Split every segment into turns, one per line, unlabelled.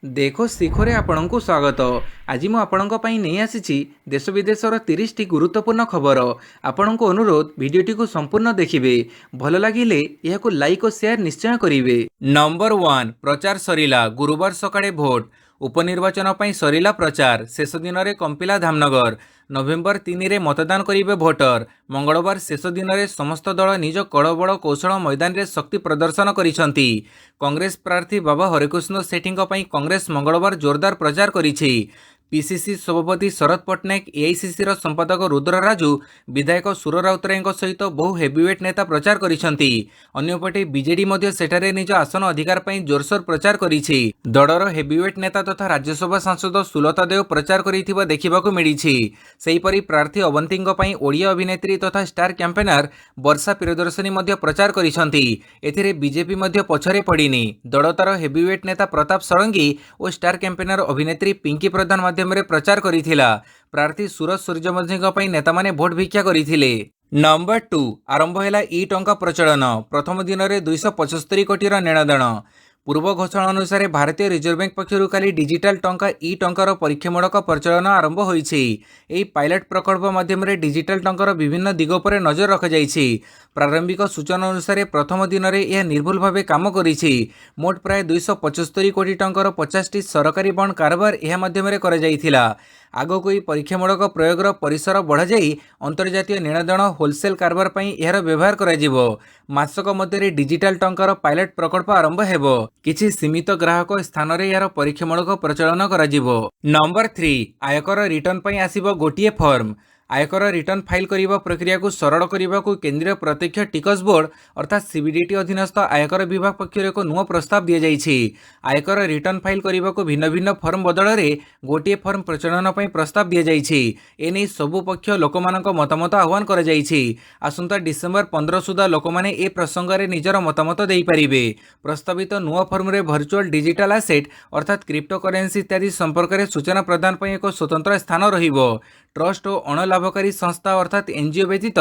देखो ଶିଖରେ ଆପଣଙ୍କୁ ସ୍ୱାଗତ। ଆଜି ମୁଁ ଆପଣଙ୍କ ପାଇଁ ନେଇ ଆସିଛି ଦେଶ ବିଦେଶର 30ଟି ଗୁରୁତ୍ୱପୂର୍ଣ୍ଣ ଖବର। ଆପଣଙ୍କୁ ଅନୁରୋଧ ଭିଡ଼ିଓଟିକୁ ସମ୍ପୂର୍ଣ୍ଣ ଦେଖିବେ। ଭଲ ଲାଗିଲେ ଏହାକୁ ଲାଇକ୍ ଓ ସେୟାର ନିଶ୍ଚୟ କରିବେ। ନମ୍ବର 1 ପ୍ରଚାର ସରିଲା। ଗୁରୁବାର ସକାଳେ ଭୋଟ। ଉପନିର୍ବାଚନ ପାଇଁ ସରିଲା ପ୍ରଚାର। ଶେଷ ଦିନରେ କମ୍ପିଲା ଧାମନଗର। ନଭେମ୍ବର 3ରେ ମତଦାନ କରିବେ ଭୋଟର। ମଙ୍ଗଳବାର ଶେଷ ଦିନରେ ସମସ୍ତ ଦଳ ନିଜ କଳବଳ କୌଶଳ ମଇଦାନରେ ଶକ୍ତି ପ୍ରଦର୍ଶନ କରିଛନ୍ତି। କଂଗ୍ରେସ ପ୍ରାର୍ଥୀ ବାବା ହରେକୃଷ୍ଣ ସେଠୀଙ୍କ ପାଇଁ କଂଗ୍ରେସ ମଙ୍ଗଳବାର ଜୋରଦାର ପ୍ରଚାର କରିଛି। ପିସିସି ସଭାପତି ଶରଦ ପଟ୍ଟନାୟକ, ଏଆଇସିସିର ସମ୍ପାଦକ ରୁଦ୍ର ରାଜୁ, ବିଧାୟକ ସୁର ରାଉତରାୟଙ୍କ ସହିତ ବହୁ ହେଭିୱେଟ୍ ନେତା ପ୍ରଚାର କରିଛନ୍ତି। ଅନ୍ୟପଟେ ବିଜେଡି ମଧ୍ୟ ସେଠାରେ ନିଜ ଆସନ ଅଧିକାର ପାଇଁ ଜୋରସୋର ପ୍ରଚାର କରିଛି। ଦଳର ହେଭିୱେଟ୍ ନେତା ତଥା ରାଜ୍ୟସଭା ସାଂସଦ ସୁଲତା ଦେଓ ପ୍ରଚାର କରିଥିବା ଦେଖିବାକୁ ମିଳିଛି। ସେହିପରି ପ୍ରାର୍ଥୀ ଅବନ୍ତୀଙ୍କ ପାଇଁ ଓଡ଼ିଆ ଅଭିନେତ୍ରୀ ତଥା ଷ୍ଟାର କ୍ୟାମ୍ପେନର ବର୍ଷା ପ୍ରିୟଦର୍ଶିନୀ ମଧ୍ୟ ପ୍ରଚାର କରିଛନ୍ତି। ଏଥିରେ ବିଜେପି ମଧ୍ୟ ପଛରେ ପଡ଼ିନି। ଦଳ ତାର ହେଭିୱେଟ୍ ନେତା ପ୍ରତାପ ଷଡ଼ଙ୍ଗୀ ଓ ଷ୍ଟାର କ୍ୟାମ୍ପେନର ଅଭିନେତ୍ରୀ ପିଙ୍କି ପ୍ରଧାନ ମାଧ୍ୟମରେ ପ୍ରଚାର କରିଥିଲା। ପ୍ରାର୍ଥୀ ସୁରଜ ସୂର୍ଯ୍ୟବଂଶୀଙ୍କ ପାଇଁ ନେତାମାନେ ଭୋଟ ଭିକ୍ଷା କରିଥିଲେ। ନମ୍ବର 2 ଆରମ୍ଭ ହେଲା ଇ ଟଙ୍କା ପ୍ରଚଳନ। ପ୍ରଥମ ଦିନରେ 275 କୋଟିର ନେଣଦେଣ। ପୂର୍ବ ଘୋଷଣା ଅନୁସାରେ ଭାରତୀୟ ରିଜର୍ଭ ବ୍ୟାଙ୍କ ପକ୍ଷରୁ କାଲି ଡିଜିଟାଲ ଟଙ୍କା ଇ ଟଙ୍କାର ପରୀକ୍ଷାମୂଳକ ପ୍ରଚଳନ ଆରମ୍ଭ ହୋଇଛି। ଏହି ପାଇଲଟ ପ୍ରକଳ୍ପ ମାଧ୍ୟମରେ ଡିଜିଟାଲ ଟଙ୍କାର ବିଭିନ୍ନ ଦିଗ ଉପରେ ନଜର ରଖାଯାଇଛି। ପ୍ରାରମ୍ଭିକ ସୂଚନା ଅନୁସାରେ ପ୍ରଥମ ଦିନରେ ଏହା ନିର୍ଭୁଲ ଭାବେ କାମ କରିଛି। ମୋଟ ପ୍ରାୟ 275 କୋଟି ଟଙ୍କାର 50ଟି ସରକାରୀ ବଣ୍ଡ କାରବାର ଏହା ମାଧ୍ୟମରେ କରାଯାଇଥିଲା। ଆଗକୁ ଏହି ପରୀକ୍ଷାମୂଳକ ପ୍ରୟୋଗର ପରିସର ବଢ଼ାଯାଇ ଅନ୍ତର୍ଜାତୀୟ ନେଣଦେଣ ହୋଲସେଲ କାରବାର ପାଇଁ ଏହାର ବ୍ୟବହାର କରାଯିବ। ମାସକ ମଧ୍ୟରେ ଡିଜିଟାଲ ଟଙ୍କାର ପାଇଲଟ ପ୍ରକଳ୍ପ ଆରମ୍ଭ ହେବ। କିଛି ସୀମିତ ଗ୍ରାହକ ସ୍ଥାନରେ ଏହାର ପରୀକ୍ଷାମୂଳକ ପ୍ରଚଳନ କରାଯିବ। ନମ୍ବର 3 ଆୟକର ରିଟର୍ଣ୍ଣ ପାଇଁ ଆସିବ ଗୋଟିଏ ଫର୍ମ। ଆୟକର ରିଟର୍ଣ୍ଣ ଫାଇଲ କରିବା ପ୍ରକ୍ରିୟାକୁ ସରଳ କରିବାକୁ କେନ୍ଦ୍ରୀୟ ପ୍ରତ୍ୟକ୍ଷ ଟିକସ ବୋର୍ଡ ଅର୍ଥାତ ସିବିଡିଟି ଅଧୀନସ୍ଥ ଆୟକର ବିଭାଗ ପକ୍ଷରୁ ଏକ ନୂଆ ପ୍ରସ୍ତାବ ଦିଆଯାଇଛି। ଆୟକର ରିଟର୍ଣ୍ଣ ଫାଇଲ କରିବାକୁ ଭିନ୍ନ ଭିନ୍ନ ଫର୍ମ ବଦଳରେ ଗୋଟିଏ ଫର୍ମ ପ୍ରଚଳନ ପାଇଁ ପ୍ରସ୍ତାବ ଦିଆଯାଇଛି। ଏନେଇ ସବୁ ପକ୍ଷ ଲୋକମାନଙ୍କ ମତାମତ ଆହ୍ୱାନ କରାଯାଇଛି। ଆସନ୍ତା ଡିସେମ୍ବର 15 ସୁଦ୍ଧା ଲୋକମାନେ ଏ ପ୍ରସଙ୍ଗରେ ନିଜର ମତାମତ ଦେଇପାରିବେ। ପ୍ରସ୍ତାବିତ ନୂଆ ଫର୍ମରେ ଭର୍ଚୁଆଲ ଡିଜିଟାଲ ଆସେଟ୍ ଅର୍ଥାତ କ୍ରିପ୍ଟୋକରେନ୍ସି ଇତ୍ୟାଦି ସମ୍ପର୍କରେ ସୂଚନା ପ୍ରଦାନ ପାଇଁ ଏକ ସ୍ୱତନ୍ତ୍ର ସ୍ଥାନ ରହିବ। ଟ୍ରଷ୍ଟ ଓ ଅଣଲାଭକାରୀ ସଂସ୍ଥା ଅର୍ଥାତ ଏନଜିଓ ବ୍ୟତୀତ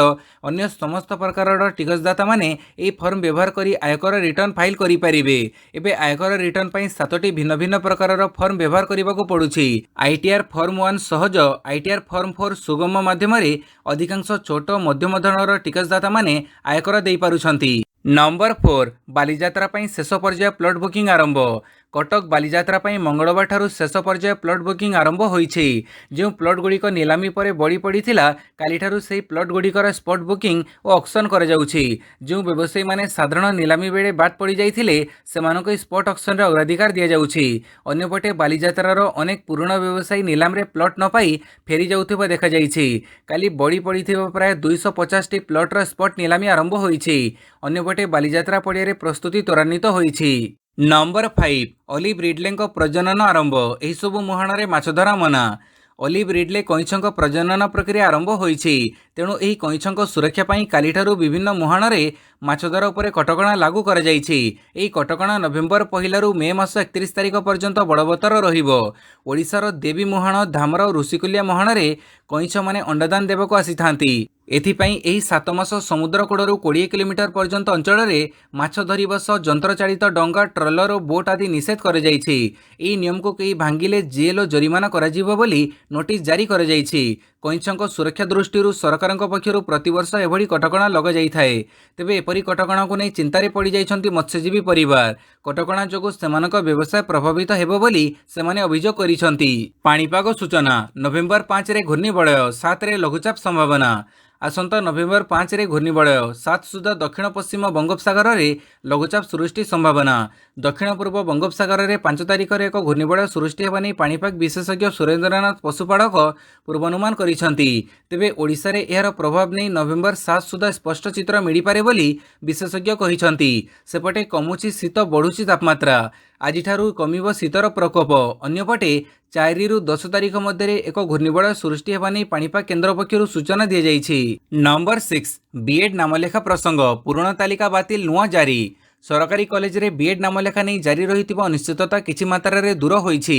ଅନ୍ୟ ସମସ୍ତ ପ୍ରକାରର ଟିକସଦାତାମାନେ ଏହି ଫର୍ମ ବ୍ୟବହାର କରି ଆୟକର ରିଟର୍ଣ୍ଣ ଫାଇଲ କରିପାରିବେ। ଏବେ ଆୟକର ରିଟର୍ଣ୍ଣ ପାଇଁ 7ଟି ଭିନ୍ନ ଭିନ୍ନ ପ୍ରକାରର ଫର୍ମ ବ୍ୟବହାର କରିବାକୁ ପଡୁଛି। ଆଇଟିଆର ଫର୍ମ 1 ସହଜ, ଆଇଟିଆର ଫର୍ମ 4 ସୁଗମ ମାଧ୍ୟମରେ ଅଧିକାଂଶ ଛୋଟ ମଧ୍ୟମ ଧରଣର ଟିକସଦାତାମାନେ ଆୟକର ଦେଇପାରୁଛନ୍ତି। ନମ୍ବର 4 ବାଲିଯାତ୍ରା ପାଇଁ ଶେଷ ପର୍ଯ୍ୟାୟ ପ୍ଲଟ ବୁକିଂ ଆରମ୍ଭ। କଟକ ବାଲିଯାତ୍ରା ପାଇଁ ମଙ୍ଗଳବାର ଠାରୁ ଶେଷ ପର୍ଯ୍ୟାୟ ପ୍ଲଟ ବୁକିଂ ଆରମ୍ଭ ହୋଇଛି। ଯେଉଁ ପ୍ଲଟଗୁଡ଼ିକ ନିଲାମି ପରେ ବଳି ପଡ଼ିଥିଲା, କାଲିଠାରୁ ସେହି ପ୍ଲଟଗୁଡ଼ିକର ସ୍ପଟ ବୁକିଂ ଓ ଅକ୍ସନ କରାଯାଉଛି। ଯେଉଁ ବ୍ୟବସାୟୀମାନେ ସାଧାରଣ ନିଲାମି ବେଳେ ବାଦ ପଡ଼ିଯାଇଥିଲେ, ସେମାନଙ୍କୁ ଏହି ସ୍ପଟ ଅକ୍ସନରେ ଅଗ୍ରାଧିକାର ଦିଆଯାଉଛି। ଅନ୍ୟପଟେ ବାଲିଯାତ୍ରାର ଅନେକ ପୁରୁଣା ବ୍ୟବସାୟୀ ନିଲାମରେ ପ୍ଲଟ ନ ପାଇ ଫେରି ଯାଉଥିବା ଦେଖାଯାଇଛି। କାଲି ବଳି ପଡ଼ିଥିବା ପ୍ରାୟ 250ଟି ପ୍ଲଟର ସ୍ପଟ ନିଲାମି ଆରମ୍ଭ ହୋଇଛି। ଅନ୍ୟପଟେ ବାଲିଯାତ୍ରା ପଡ଼ିଆରେ ପ୍ରସ୍ତୁତି ତ୍ୱରାନ୍ୱିତ ହୋଇଛି। ନମ୍ବର 5 ଅଲିଭ ରିଡଲେଙ୍କ ପ୍ରଜନନ ଆରମ୍ଭ। ଏହିସବୁ ମୁହାଣରେ ମାଛଧରା ମନା। ଅଲିଭ ରିଡଲେ କଇଁଛଙ୍କ ପ୍ରଜନନ ପ୍ରକ୍ରିୟା ଆରମ୍ଭ ହୋଇଛି। ତେଣୁ ଏହି କଇଁଛଙ୍କ ସୁରକ୍ଷା ପାଇଁ କାଲିଠାରୁ ବିଭିନ୍ନ ମୁହାଣରେ ମାଛଧରା ଉପରେ କଟକଣା ଲାଗୁ କରାଯାଇଛି। ଏହି କଟକଣା ନଭେମ୍ବର 1ରୁ ମେ ମାସ 31 ତାରିଖ ପର୍ଯ୍ୟନ୍ତ ବଳବତ୍ତର ରହିବ। ଓଡ଼ିଶାର ଦେବୀ ମୁହାଣ, ଧାମର ଓ ଋଷିକୁଲିଆ ମୁହାଣରେ କଇଁଛମାନେ ଅଣ୍ଡାଦାନ ଦେବାକୁ ଆସିଥାନ୍ତି। ଏଥିପାଇଁ ଏହି 7 ମାସ ସମୁଦ୍ର କୂଳରୁ 20 କିଲୋମିଟର ପର୍ଯ୍ୟନ୍ତ ଅଞ୍ଚଳରେ ମାଛ ଧରିବା ସହ ଯନ୍ତ୍ରଚାଳିତ ଡଙ୍ଗା, ଟ୍ରଲର ଓ ବୋଟ୍ ଆଦି ନିଷେଧ କରାଯାଇଛି। ଏହି ନିୟମକୁ କେହି ଭାଙ୍ଗିଲେ ଜେଲ୍ ଓ ଜରିମାନା କରାଯିବ ବୋଲି ନୋଟିସ୍ ଜାରି କରାଯାଇଛି। କଇଁଛଙ୍କ ସୁରକ୍ଷା ଦୃଷ୍ଟିରୁ ସରକାରଙ୍କ ପକ୍ଷରୁ ପ୍ରତିବର୍ଷ ଏଭଳି କଟକଣା ଲଗାଯାଇଥାଏ। ତେବେ ଏପରି କଟକଣାକୁ ନେଇ ଚିନ୍ତାରେ ପଡ଼ିଯାଇଛନ୍ତି ମତ୍ସ୍ୟଜୀବୀ ପରିବାର। କଟକଣା ଯୋଗୁଁ ସେମାନଙ୍କ ବ୍ୟବସାୟ ପ୍ରଭାବିତ ହେବ ବୋଲି ସେମାନେ ଅଭିଯୋଗ କରିଛନ୍ତି। ପାଣିପାଗ ସୂଚନା ନଭେମ୍ବର 5ରେ ଘୂର୍ଣ୍ଣିବଳୟ, 7ରେ ଲଘୁଚାପ ସମ୍ଭାବନା। ଆସନ୍ତା ନଭେମ୍ବର 5ରେ ଘୂର୍ଣ୍ଣିବଳୟ, 7 ସୁଦ୍ଧା ଦକ୍ଷିଣ ପଶ୍ଚିମ ବଙ୍ଗୋପସାଗରରେ ଲଘୁଚାପ ସୃଷ୍ଟି ସମ୍ଭାବନା। ଦକ୍ଷିଣ ପୂର୍ବ ବଙ୍ଗୋପସାଗରରେ 5 ତାରିଖରେ ଏକ ଘୂର୍ଣ୍ଣିବଳୟ ସୃଷ୍ଟି ହେବା ନେଇ ପାଣିପାଗ ବିଶେଷଜ୍ଞ ସୁରେନ୍ଦ୍ରନାଥ ପଶୁପାଳକ ପୂର୍ବାନୁମାନ କରିଛନ୍ତି। ତେବେ ଓଡ଼ିଶାରେ ଏହାର ପ୍ରଭାବ ନେଇ ନଭେମ୍ବର 7 ସୁଦ୍ଧା ସ୍ପଷ୍ଟ ଚିତ୍ର ମିଳିପାରେ ବୋଲି ବିଶେଷଜ୍ଞ କହିଛନ୍ତି। ସେପଟେ କମୁଛି ଶୀତ, ବଢ଼ୁଛି ତାପମାତ୍ରା। ଆଜିଠାରୁ କମିବ ଶୀତର ପ୍ରକୋପ। ଅନ୍ୟପଟେ 4ରୁ 10 ତାରିଖ ମଧ୍ୟରେ ଏକ ଘୂର୍ଣ୍ଣିବଳୟ ସୃଷ୍ଟି ହେବା ନେଇ ପାଣିପାଗ କେନ୍ଦ୍ର ପକ୍ଷରୁ ସୂଚନା ଦିଆଯାଇଛି। ନମ୍ବର 6 ବିଏଡ୍ ନାମଲେଖା ପ୍ରସଙ୍ଗ। ପୁରୁଣା ତାଲିକା ବାତିଲ, ନୂଆ ଜାରି। ସରକାରୀ କଲେଜରେ ବିଏଡ୍ ନାମଲେଖା ନେଇ ଜାରି ରହିଥିବା ଅନିଶ୍ଚିତତା କିଛି ମାତ୍ରାରେ ଦୂର ହୋଇଛି।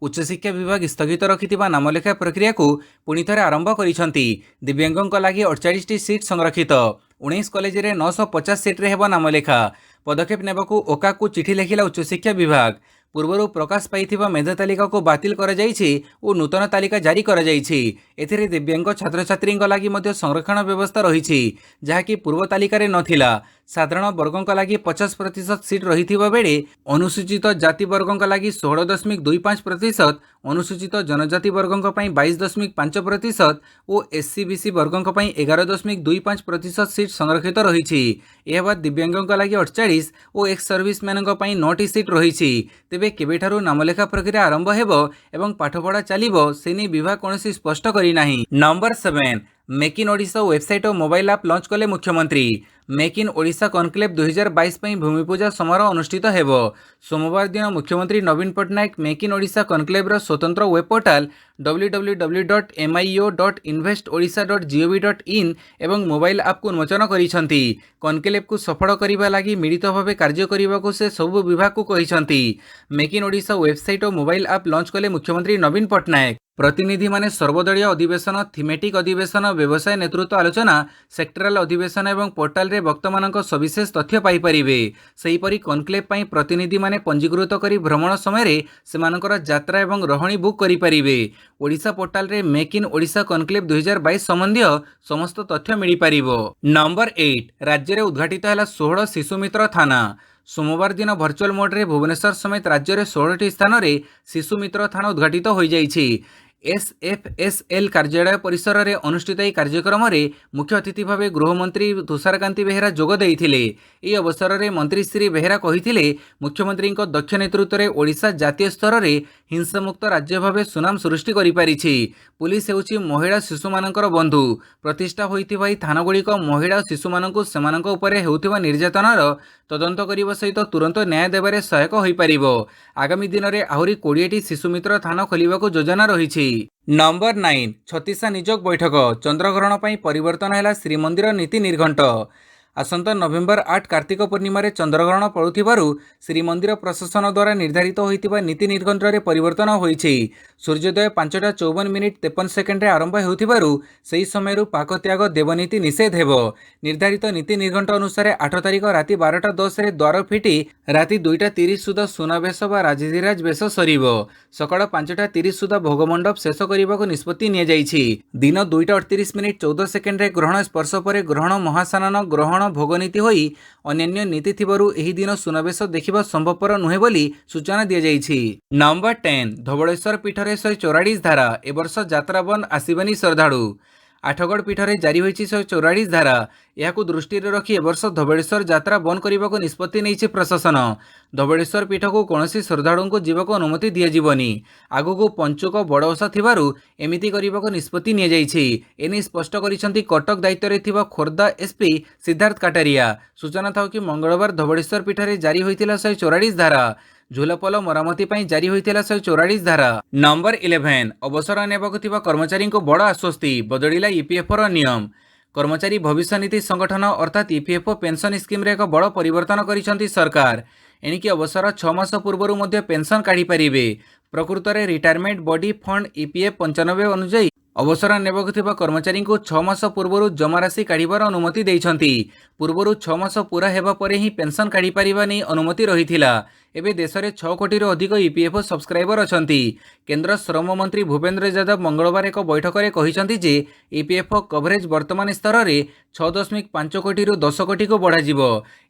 ଉଚ୍ଚଶିକ୍ଷା ବିଭାଗ ସ୍ଥଗିତ ରଖିଥିବା ନାମଲେଖା ପ୍ରକ୍ରିୟାକୁ ପୁଣି ଥରେ ଆରମ୍ଭ କରିଛନ୍ତି। ଦିବ୍ୟାଙ୍ଗଙ୍କ ଲାଗି 48ଟି ସିଟ୍ ସଂରକ୍ଷିତ। 19 କଲେଜରେ 950 ସିଟ୍ରେ ହେବ ନାମଲେଖା। ପଦକ୍ଷେପ ନେବାକୁ ଓକାକୁ ଚିଠି ଲେଖିଲା ଉଚ୍ଚଶିକ୍ଷା ବିଭାଗ। ପୂର୍ବରୁ ପ୍ରକାଶ ପାଇଥିବା ମେଧା ତାଲିକାକୁ ବାତିଲ କରାଯାଇଛି ଓ ନୂତନ ତାଲିକା ଜାରି କରାଯାଇଛି। ଏଥିରେ ଦିବ୍ୟାଙ୍ଗ ଛାତ୍ରଛାତ୍ରୀଙ୍କ ଲାଗି ମଧ୍ୟ ସଂରକ୍ଷଣ ବ୍ୟବସ୍ଥା ରହିଛି, ଯାହାକି ପୂର୍ବ ତାଲିକାରେ ନଥିଲା। ସାଧାରଣ ବର୍ଗଙ୍କ ଲାଗି 50% ସିଟ୍ ରହିଥିବା ବେଳେ ଅନୁସୂଚିତ ଜାତି ବର୍ଗଙ୍କ ଲାଗି 16.25%, ଅନୁସୂଚିତ ଜନଜାତି ବର୍ଗଙ୍କ ପାଇଁ 22.5% ଓ SC/BC ବର୍ଗଙ୍କ ପାଇଁ 11.25% ସିଟ୍ ସଂରକ୍ଷିତ ରହିଛି। ଏହା ବାଦ ଦିବ୍ୟାଙ୍ଗଙ୍କ ଲାଗି 48 ଓ ଏକ୍ସ ସର୍ଭିସମ୍ୟାନଙ୍କ ପାଇଁ 9ଟି ସିଟ୍ ରହିଛି। ତେବେ କେବେଠାରୁ ନାମଲେଖା ପ୍ରକ୍ରିୟା ଆରମ୍ଭ ହେବ ଏବଂ ପାଠପଢ଼ା ଚାଲିବ ସେ ନେଇ ବିଭାଗ କୌଣସି ସ୍ପଷ୍ଟ କରିନାହିଁ। Number 7, make in Odisha website ଓ ମୋବାଇଲ୍ ଆପ୍ ଲଞ୍ଚ କଲେ ମୁଖ୍ୟମନ୍ତ୍ରୀ। ମେକ୍ ଇନ୍ ଓଡ଼ିଶା କନକ୍ଲେଭ୍ 2022 ପାଇଁ ଭୂମିପୂଜା ସମାରୋହ ଅନୁଷ୍ଠିତ ହେବ। ସୋମବାର ଦିନ ମୁଖ୍ୟମନ୍ତ୍ରୀ ନବୀନ ପଟ୍ଟନାୟକ ମେକ୍ ଇନ୍ ଓଡ଼ିଶା କନକ୍ଲେଭ୍ର ସ୍ୱତନ୍ତ୍ର ୱେବ୍ ପୋର୍ଟାଲ www.mio.investorisha.gov.in ଏବଂ ମୋବାଇଲ୍ ଆପ୍କୁ ଉନ୍ମୋଚନ କରିଛନ୍ତି। କନକ୍ଲେଭ୍କୁ ସଫଳ କରିବା ଲାଗି ମିଳିତ ଭାବେ କାର୍ଯ୍ୟ କରିବାକୁ ସେ ସବୁ ବିଭାଗକୁ କହିଛନ୍ତି। ମେକ୍ ଇନ୍ ଓଡ଼ିଶା ୱେବସାଇଟ୍ ଓ ମୋବାଇଲ୍ ଆପ୍ ଲଞ୍ଚ କଲେ ମୁଖ୍ୟମନ୍ତ୍ରୀ ନବୀନ ପଟ୍ଟନାୟକ। ପ୍ରତିନିଧିମାନେ ସର୍ବଦଳୀୟ ଅଧିବେଶନ, ଥିମେଟିକ୍ ଅଧିବେଶନ, ବ୍ୟବସାୟ ନେତୃତ୍ୱ ଆଲୋଚନା, ସେକ୍ଟରାଲ ଅଧିବେଶନ ଏବଂ ପୋର୍ଟାଲରେ ବକ୍ତାମାନଙ୍କ ସବିଶେଷ ତଥ୍ୟ ପାଇପାରିବେ। ସେହିପରି କନକ୍ଲେଭ୍ ପାଇଁ ପ୍ରତିନିଧିମାନେ ପଞ୍ଜୀକୃତ କରି ଭ୍ରମଣ ସମୟରେ ସେମାନଙ୍କର ଯାତ୍ରା ଏବଂ ରହଣି ବୁକ୍ କରିପାରିବେ। ଓଡ଼ିଶା ପୋର୍ଟାଲରେ ମେକ୍ ଇନ୍ ଓଡ଼ିଶା କନକ୍ଲେଭ୍ 2022 ସମ୍ବନ୍ଧୀୟ ସମସ୍ତ ତଥ୍ୟ ମିଳିପାରିବ। ନମ୍ବର 8, ରାଜ୍ୟରେ ଉଦ୍ଘାଟିତ ହେଲା 16 ଶିଶୁମିତ୍ର ଥାନା। ସୋମବାର ଦିନ ଭର୍ଚୁଆଲ ମୋଡ୍ରେ ଭୁବନେଶ୍ୱର ସମେତ ରାଜ୍ୟରେ 16ଟି ସ୍ଥାନରେ ଶିଶୁମିତ୍ର ଥାନା ଉଦ୍ଘାଟିତ ହୋଇଯାଇଛି। SFSL କାର୍ଯ୍ୟାଳୟ ପରିସରରେ ଅନୁଷ୍ଠିତ ଏହି କାର୍ଯ୍ୟକ୍ରମରେ ମୁଖ୍ୟ ଅତିଥି ଭାବେ ଗୃହମନ୍ତ୍ରୀ ତୁଷାରକାନ୍ତି ବେହେରା ଯୋଗ ଦେଇଥିଲେ। ଏହି ଅବସରରେ ମନ୍ତ୍ରୀ ଶ୍ରୀ ବେହେରା କହିଥିଲେ, ମୁଖ୍ୟମନ୍ତ୍ରୀଙ୍କ ଦକ୍ଷ ନେତୃତ୍ୱରେ ଓଡ଼ିଶା ଜାତୀୟ ସ୍ତରରେ ହିଂସାମୁକ୍ତ ରାଜ୍ୟ ଭାବେ ସୁନାମ ସୃଷ୍ଟି କରିପାରିଛି। ପୁଲିସ ହେଉଛି ମହିଳା ଶିଶୁମାନଙ୍କର ବନ୍ଧୁ। ପ୍ରତିଷ୍ଠା ହୋଇଥିବା ଏହି ଥାନାଗୁଡ଼ିକ ମହିଳା ଓ ଶିଶୁମାନଙ୍କୁ ସେମାନଙ୍କ ଉପରେ ହେଉଥିବା ନିର୍ଯାତନାର ତଦନ୍ତ କରିବା ସହିତ ତୁରନ୍ତ ନ୍ୟାୟ ଦେବାରେ ସହାୟକ ହୋଇପାରିବ। ଆଗାମୀ ଦିନରେ ଆହୁରି 20ଟି ଶିଶୁମିତ୍ର ଥାନା ଖୋଲିବାକୁ ଯୋଜନା ରହିଛି। ନମ୍ବର 9, ଛତିଶା ନିଯୋଗ ବୈଠକ। ଚନ୍ଦ୍ରଗ୍ରହଣ ପାଇଁ ପରିବର୍ତ୍ତନ ହେଲା ଶ୍ରୀମନ୍ଦିର ନୀତି ନିର୍ଘଣ୍ଟ। ଆସନ୍ତା ନଭେମ୍ବର 8 କାର୍ତ୍ତିକ ପୂର୍ଣ୍ଣିମାରେ ଚନ୍ଦ୍ରଗ୍ରହଣ ପଡ଼ୁଥିବାରୁ ଶ୍ରୀମନ୍ଦିର ପ୍ରଶାସନ ଦ୍ୱାରା ନିର୍ଦ୍ଧାରିତ ହୋଇଥିବା ନୀତି ନିର୍ଘଣ୍ଟରେ ପରିବର୍ତ୍ତନ ହୋଇଛି। ସୂର୍ଯ୍ୟୋଦୟ 5:54:53 ଆରମ୍ଭ ହେଉଥିବାରୁ ସେହି ସମୟରୁ ପାକତ୍ୟାଗ ଦେବନୀତି ନିଷେଧ ହେବ। ନିର୍ଦ୍ଧାରିତ ନୀତି ନିର୍ଘଣ୍ଟ ଅନୁସାରେ 8 ତାରିଖ ରାତି 12:10ରେ ଦ୍ୱାର ଫିଟି ରାତି 2:30 ସୁଦ୍ଧା ସୁନାବେଶ ବା ରାଜାଧିରାଜ ବେଶ ସରିବ। ସକାଳ 5:30 ସୁଦ୍ଧା ଭୋଗମଣ୍ଡପ ଶେଷ କରିବାକୁ ନିଷ୍ପତ୍ତି ନିଆଯାଇଛି। ଦିନ 2:38:14 ଗ୍ରହଣ ସ୍ପର୍ଶ ପରେ ଗ୍ରହଣ ମହାସ୍ନାନ, ଗ୍ରହଣ ଭୋଗନୀତି ହୋଇ ଅନ୍ୟାନ୍ୟ ନୀତି ଥିବାରୁ ଏହି ଦିନ ସୁନାବେଶ ଦେଖିବା ସମ୍ଭବପର ନୁହେଁ ବୋଲି ସୂଚନା ଦିଆଯାଇଛି। ନମ୍ବର 10, ଧବଳେଶ୍ୱର ପୀଠରେ 144 ଧାରା। ଏ ବର୍ଷ ଯାତ୍ରା ବନ୍ଦ, ଆସିବେନି ଶ୍ରଦ୍ଧାଳୁ। ଆଠଗଡ଼ ପୀଠରେ ଜାରି ହୋଇଛି 144 ଧାରା। ଏହାକୁ ଦୃଷ୍ଟିରେ ରଖି ଏବର୍ଷ ଧବଳେଶ୍ୱର ଯାତ୍ରା ବନ୍ଦ କରିବାକୁ ନିଷ୍ପତ୍ତି ନେଇଛି ପ୍ରଶାସନ। ଧବଳେଶ୍ୱର ପୀଠକୁ କୌଣସି ଶ୍ରଦ୍ଧାଳୁଙ୍କୁ ଯିବାକୁ ଅନୁମତି ଦିଆଯିବନି। ଆଗକୁ ପଞ୍ଚୁକ ବଡ଼ ଓଷା ଥିବାରୁ ଏମିତି କରିବାକୁ ନିଷ୍ପତ୍ତି ନିଆଯାଇଛି। ଏନେଇ ସ୍ପଷ୍ଟ କରିଛନ୍ତି କଟକ ଦାୟିତ୍ୱରେ ଥିବା ଖୋର୍ଦ୍ଧା SP ସିଦ୍ଧାର୍ଥ କାଟାରିଆ। ସୂଚନା ଥାଉ କି ମଙ୍ଗଳବାର ଧବଳେଶ୍ୱର ପୀଠରେ ଜାରି ହୋଇଥିଲା 144 ଧାରା। ଝୁଲପୋଲ ମରାମତି ପାଇଁ ଜାରି ହୋଇଥିଲା 144 ଧାରା। ନମ୍ବର 11, ଅବସର ନେବାକୁ ଥିବା କର୍ମଚାରୀଙ୍କୁ ବଡ଼ ଆଶ୍ୱସ୍ତି, ବଦଳିଲା EPFର ନିୟମ। କର୍ମଚାରୀ ଭବିଷ୍ୟନିଧି ସଂଗଠନ ଅର୍ଥାତ୍ EPFO ପେନ୍ସନ୍ ସ୍କିମ୍ରେ ଏକ ବଡ଼ ପରିବର୍ତ୍ତନ କରିଛନ୍ତି ସରକାର। ଏଣିକି ଅବସର 6 ମାସ ପୂର୍ବରୁ ମଧ୍ୟ ପେନ୍ସନ୍ କାଢ଼ିପାରିବେ। ପ୍ରକୃତରେ ରିଟାୟାରମେଣ୍ଟ ବଡି ଫଣ୍ଡ EPF 95 ଅନୁଯାୟୀ ଅବସର ନେବାକୁ ଥିବା କର୍ମଚାରୀଙ୍କୁ 6 ମାସ ପୂର୍ବରୁ ଜମାରାଶି କାଢ଼ିବାର ଅନୁମତି ଦେଇଛନ୍ତି। ପୂର୍ବରୁ 6 ମାସ ପୁରା ହେବା ପରେ ହିଁ ପେନ୍ସନ୍ କାଢ଼ିପାରିବା ନେଇ ଅନୁମତି ରହିଥିଲା। ଏବେ ଦେଶରେ 6 କୋଟିରୁ ଅଧିକ EPFO ସବସ୍କ୍ରାଇବର ଅଛନ୍ତି। କେନ୍ଦ୍ର ଶ୍ରମ ମନ୍ତ୍ରୀ ଭୂପେନ୍ଦ୍ର ଯାଦବ ମଙ୍ଗଳବାର ଏକ ବୈଠକରେ କହିଛନ୍ତି ଯେ EPFO କଭରେଜ ବର୍ତ୍ତମାନ ସ୍ତରରେ 6.5 କୋଟିରୁ 10 କୋଟିକୁ ବଢ଼ାଯିବ।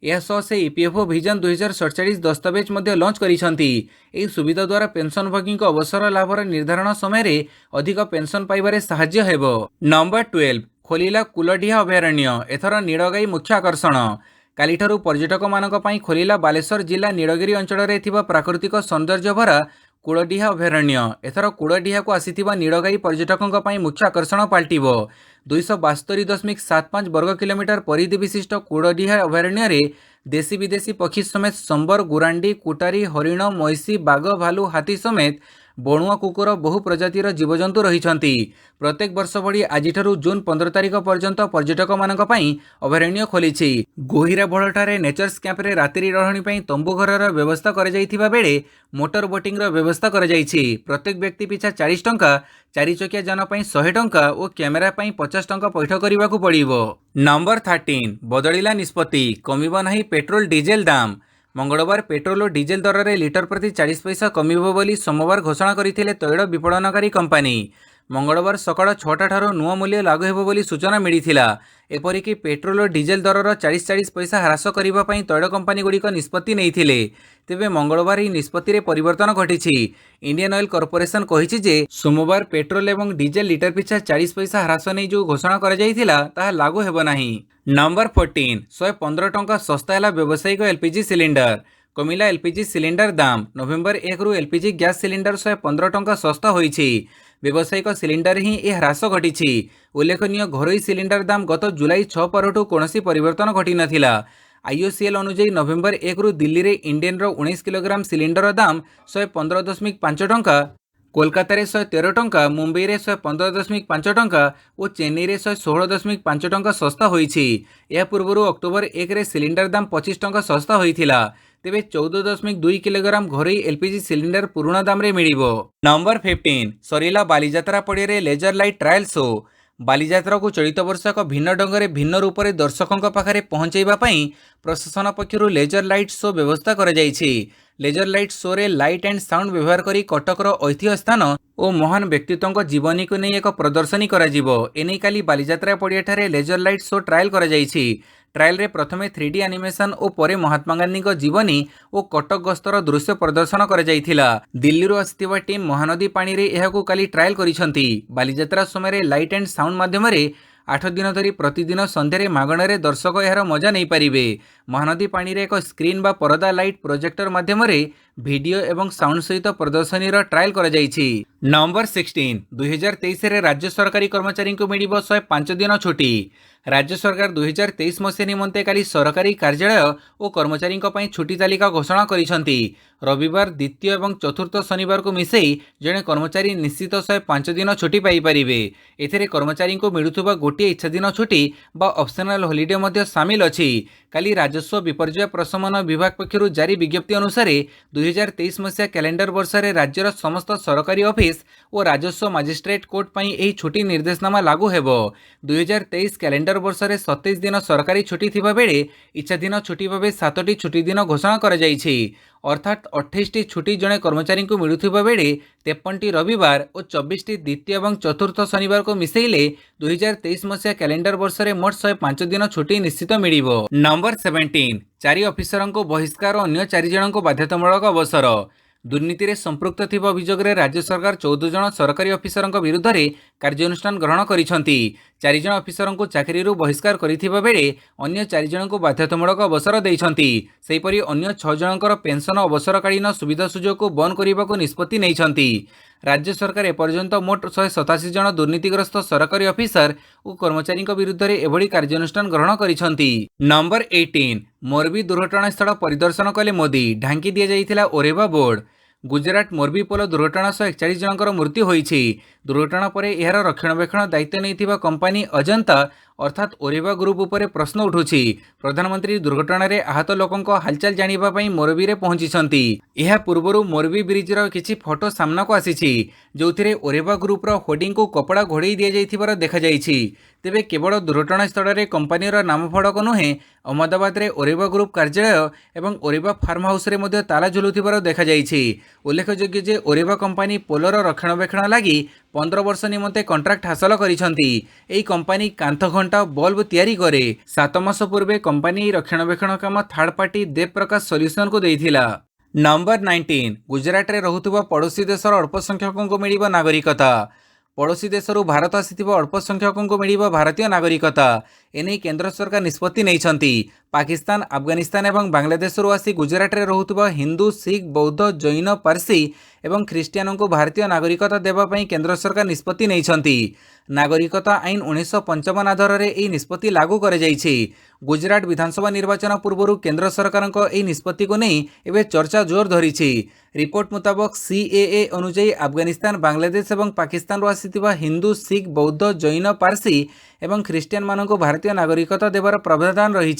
ଏହାସହ ସେ EPFO ଭିଜନ 2047 ଦସ୍ତାବେଜ ମଧ୍ୟ ଲଞ୍ଚ କରିଛନ୍ତି। ଏହି ସୁବିଧା ଦ୍ୱାରା ପେନ୍ସନଭୋଗୀଙ୍କ ଅବସର ଲାଭର ନିର୍ଦ୍ଧାରଣ ସମୟରେ ଅଧିକ ପେନ୍ସନ୍ ପାଇବାରେ ସାହାଯ୍ୟ ହେବ। ନମ୍ବର 12, ଖୋଲିଲା କୁଲଡିହା ଅଭୟାରଣ୍ୟ। ଏଥର ନୀଳଗାଈ ମୁଖ୍ୟ ଆକର୍ଷଣ। କାଲିଠାରୁ ପର୍ଯ୍ୟଟକମାନଙ୍କ ପାଇଁ ଖୋଲିଲା ବାଲେଶ୍ୱର ଜିଲ୍ଲା ନୀଳଗିରି ଅଞ୍ଚଳରେ ଥିବା ପ୍ରାକୃତିକ ସୌନ୍ଦର୍ଯ୍ୟ ଭରା କୁଳଡିହା ଅଭୟାରଣ୍ୟ। ଏଥର କୁଳଡିହାକୁ ଆସିଥିବା ନୀଳଗାଈ ପର୍ଯ୍ୟଟକଙ୍କ ପାଇଁ ମୁଖ୍ୟ ଆକର୍ଷଣ ପାଲଟିବ। 272.75 ବର୍ଗ କିଲୋମିଟର ପରିଧି ବିଶିଷ୍ଟ କୁଳଡିହା ଅଭୟାରଣ୍ୟରେ ଦେଶୀ ବିଦେଶୀ ପକ୍ଷୀ ସମେତ ସମ୍ବର, ଗୁରାଣ୍ଡି, କୁଟାରୀ, ହରିଣ, ମଇଁଷି, ବାଘ, ଭାଲୁ, ହାତୀ ସମେତ ବଣୁଆ କୁକୁର ବହୁ ପ୍ରଜାତିର ଜୀବଜନ୍ତୁ ରହିଛନ୍ତି। ପ୍ରତ୍ୟେକ ବର୍ଷ ଭଳି ଆଜିଠାରୁ ଜୁନ୍ 15 ତାରିଖ ପର୍ଯ୍ୟନ୍ତ ପର୍ଯ୍ୟଟକମାନଙ୍କ ପାଇଁ ଅଭୟାରଣ୍ୟ ଖୋଲିଛି। ଗୋହିରାବଳଠାରେ ନେଚର୍ସ କ୍ୟାମ୍ପରେ ରାତ୍ରି ରହଣି ପାଇଁ ତମ୍ବୁ ଘରର ବ୍ୟବସ୍ଥା କରାଯାଇଥିବା ବେଳେ ମୋଟର ବୋଟିଂର ବ୍ୟବସ୍ଥା କରାଯାଇଛି। ପ୍ରତ୍ୟେକ ବ୍ୟକ୍ତି ପିଛା 40 ଟଙ୍କା, 4 ଚକିଆ ଯାନ ପାଇଁ 100 ଟଙ୍କା ଓ କ୍ୟାମେରା ପାଇଁ 50 ଟଙ୍କା ପୈଠ କରିବାକୁ ପଡ଼ିବ। ନମ୍ବର 13, ବଦଳିଲା ନିଷ୍ପତ୍ତି, କମିବ ନାହିଁ ପେଟ୍ରୋଲ ଡିଜେଲ ଦାମ। मंगलवार पेट्रोल और डीजेल दर में लिटर प्रति 40 पैसा कमिब बोली सोमवार घोषणा करथिले तैल विपणनकारी कंपानी। मंगलवार सकाळ 6टा ठारू नुआ मूल्य लागू हेबो बोली सूचना मिलिथिला। एपरिकी पेट्रोल और डीजेल दरर 40 पैसा ह्रास करने पर तैल कंपानी गुड़िक निष्पत्ति नहीं। तेबे मंगलवार ही निष्पत्ति रे परिवर्तन घटी। इंडियन ऑयल कॉर्पोरेशन कहिछि जे सोमवार पेट्रोल एवं डीजेल लिटर पिछा 40 पैसा ह्रास नहीं जो घोषणा करा जायथिला ताहा लागू हेबो नाही। नंबर 14 115 टंका सस्ता है व्यावसायिक एलपीजी सिलिंडर। कमिला एलपीजी सिलिंडर दाम नवेम्बर 1 रु एलपीजी गैस सिलिंडर 115 टंका सस्ता होईछि। व्यावसायिक सिलिंडर ही यह ह्रास घटी। उल्लेखनीय घरोई सिलिंडर दाम गत जुलाई 6 परठू कौनसी परिवर्तन घटी नथिला। आईओसीएल अनुଯାୟୀ नवेम्बर 1 रु दिल्ली रे इंडियन रो 19 किलोग्राम सिलिंडर दाम 115.5 टंका, कोलकाता रे 113 टंका, मुंबई रे 115.5 टंका और चेन्नई रे 116.5 टंका सस्ता होईछि। या पूर्व अक्टोबर 1 रे सिलिंडर दाम 25 टंका सस्ता होईथिला। तेबे 14.2 किलोग्राम घरोई एलपीजी सिलिंडर पुराणा दाम रे मिलिबो। नंबर 15 सरिला बालीजात्रा पड़िया laser light trial show. Balijatra को चलित वर्ष एक भिन्न ढंग से भिन्न रूप से दर्शकों पाखे पहुंचाई प्रशासन पक्षर लेजर लाइट शो व्यवस्था कर लेजर लाइट शो रे लाइट एंड साउंड व्यवहार करी कटकर ऐतिह्य स्थान और महान व्यक्तित्व जीवनी को नहीं एक प्रदर्शनी एने काली बालीजात्रा पड़िया लेजर लाइट शो ट्रायल कर ट्रायल रे प्रथमे 3D एनिमेशन और परे महात्मा गांधी जीवनी और कटक गस्तर दृश्य प्रदर्शन कर दिल्ली आसिथिबा टीम महानदी पानी रे एहाकू काली ट्रायल करिसंती। बालीजात्रा समय लाइट एंड साउंड माध्यम 8 दिन धरी प्रतिदिन संध्यारे मागणारे दर्शक यार मजा नहीं पारिबे। महानदी पानी रे एक स्क्रीन बा परदा लाइट प्रोजेक्टर माध्यम वीडियो एवं साउंड सहित प्रदर्शनी ट्रायल कर जाइछि। नंबर 16 2023 रे राज्य सरकारी कर्मचारी को मिलिबो 105 दिन छुट्टी। राज्य सरकार 2023 मसीहा निमंते काली सरकारी कार्यालय और कर्मचारी छुट्टी तालिका घोषणा करिसंती। रविवार द्वितीय और चतुर्थ शनिवार को मिसई जड़े कर्मचारी निश्चित 105 दिन छुट्टी पाई परिबे। एथिरे कर्मचारी को मिलुथुबा गोटे इच्छा दिन छुट्टी बा ऑप्शनल हॉलिडे मध्य शामिल अछि। काली राजस्व विपर्यय प्रशमन विभाग पक्षरु जारी विज्ञप्ति अनुसार 2023 मसीहा कैलेंडर वर्ष रे राज्यर समस्त सरकारी ऑफिस और राजस्व मजिस्ट्रेट कोर्ट पई एही छुट्टी निर्देशनामा लागू हेबो। 2023 कैलेंडर वर्ष रे 27 दिन सरकारी छुट्टी थिबा बेले इच्छा दिन छुट्टी भावे 7टी छुट्टी दिन घोषणा कर जाइछि। अर्थात 28टी छुट्टी जड़े कर्मचारी को मिलुथिबा बेले 53टी रविवार और 24टी द्वितीय और चतुर्थ शनिवार को मिसेइले 2023 मसीहा कैलेंडर वर्ष रे मोट 105 दिन छुट्टी निश्चित मिलिबो। नंबर 17 4 ऑफिसर को बहिष्कार और अन्य 4 जन को बाध्यतामूलक अवसर। दुर्नीति रे संपृक्त थिबा अभियोग रे राज्य सरकार 14 जन सरकारी ऑफिसर विरुद्ध रे कार्यानुष्ठान ग्रहण करिसंती। 4 जन ऑफिसर को चाकरी बहिष्कार करिथिबा बेले अन्य 4 जन को बाध्यतामूलक अवसर देइछंती। सेहिपरि अन्य 6 जनकर पेंशन अवसरकालीन सुविधा सुजोग को बंद करने निष्पत्ति नैछंती। राज्य सरकार एपर्यंत मोट 187 जन दुर्नीतिग्रस्त सरकारी ऑफिसर और कर्मचारी विरुद्ध रे एभली कार्यानुष्ठान ग्रहण करिसंती। नंबर 18 मोरबी दुर्घटना स्थल परिदर्शन कले मोदी, ढांकी दिया जाइथिला ओरेवा बोर्ड। गुजरात मोरबी पोल दुर्घटना 141 जनकर मृत्यु होईछि। दुर्घटना पर यार रक्षणाबेक्षण दायित्व नहीं कंपानी अजंता अर्थात ओरेवा ग्रुप उपरे प्रश्न उठुछि। प्रधानमंत्री दुर्घटना रे आहत लोकंको हालचाल जानिबा पई मोरबी रे पहुंचिसंती। एहा पूर्वरु मोरबी ब्रिज रो किछि फोटो सामना को आसीछि जोथिरे ओरेवा ग्रुप रो होर्डिंग को कपड़ा घोड़ई दिया जाइथिबार देखा जाइछि। तेबे केवल दुर्घटना स्थल रे कंपानी रो नाम फड़क नुहे अहमदाबाद रे ओरेवा ग्रुप कार्यालय एवं ओरेवा फार्म हाउस रे मध्ये ताला झुलुथिबार देखा जाइछि। उल्लेखयोग्य जे ओरेवा कंपानी पोलर रक्षणाबेक्षण लागि 15 वर्ष निमंते कॉन्ट्रैक्ट हासिल करिसंती। एही कंपानी कांथ घंटा बल्ब तैयारी करे। 7 मास पूर्वे कंपानी रक्षणाबेक्षण काम third party Dev Prakash solution को देइथिला। नंबर 19 गुजरात रे रहुतबा पड़ोसी देशर अल्प संख्यकों को मिलिबा नागरिकता। पड़ोसी देशरू भारत आसिथिबा अल्प संख्यकों को मिलिबा भारतीय नागरिकता। एने केंद्र सरकार निष्पत्ति नैछंती। पाकिस्तान, अफगानिस्तान एवं बांग्लादेश आसी गुजरात रे रहुतबा हिंदू, सिख, बौद्ध, जैन, पारसी एवं ख्रीस्टियानों को भारतीय नागरिकता देबा पई केंद्र सरकार निष्पत्ति नैछंती। नागरिकता आईन 1955 आधार रे एही निष्पत्ति लागू करे जाइछि। गुजरात विधानसभा निर्वाचन पूर्व केंद्र सरकार एही निष्पत्ति को नहीं एवं चर्चा जोर धरिछि। रिपोर्ट मुताबक सीएए अनुଯାयी अफगानिस्तान, बांग्लादेश एवं पाकिस्तान आसिथिबा हिंदू, सिख, बौद्ध, जैन, पारसी एवं ख्रीस्टियान मानक भारतीय नागरिकता देवार प्रावधान रही